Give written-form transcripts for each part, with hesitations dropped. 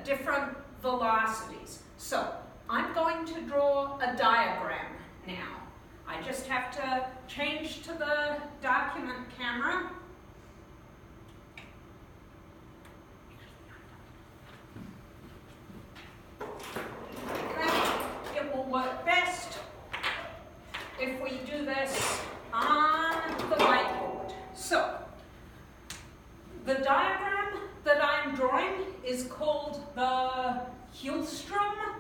different velocities. So I'm going to draw a diagram now. I just have to change to the document camera. Okay, it will work best if we do this on the whiteboard. So, the diagram that I'm drawing is called the Hjulstrom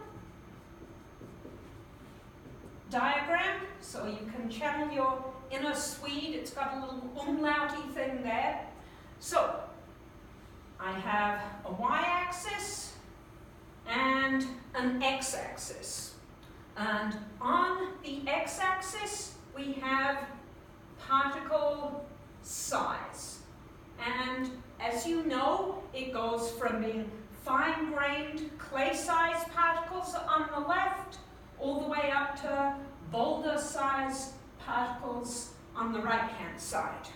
diagram. So you can channel your inner Swede. It's got a little umlauty thing there. So, I have a y-axis and an x-axis. And on the x-axis, we have particle size. And as you know, it goes from being fine-grained clay-sized particles on the left all the way up to boulder-sized particles on the right-hand side.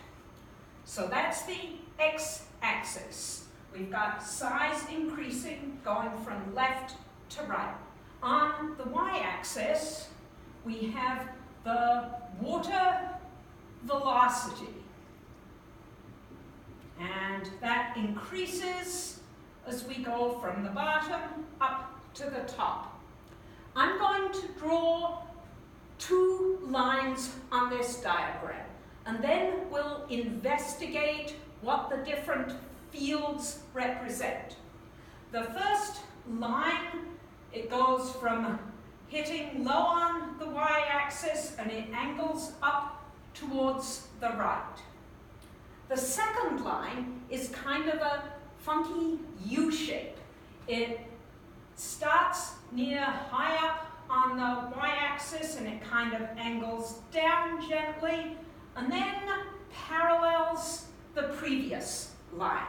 So that's the x-axis. We've got size increasing, going from left to right. On the y-axis, we have the water velocity. And that increases as we go from the bottom up to the top. I'm going to draw two lines on this diagram, and then we'll investigate what the different fields represent. The first line, it goes from hitting low on the y-axis and it angles up towards the right. The second line is kind of a funky U-shape. It starts near high up on the y-axis and it kind of angles down gently and then parallels the previous line.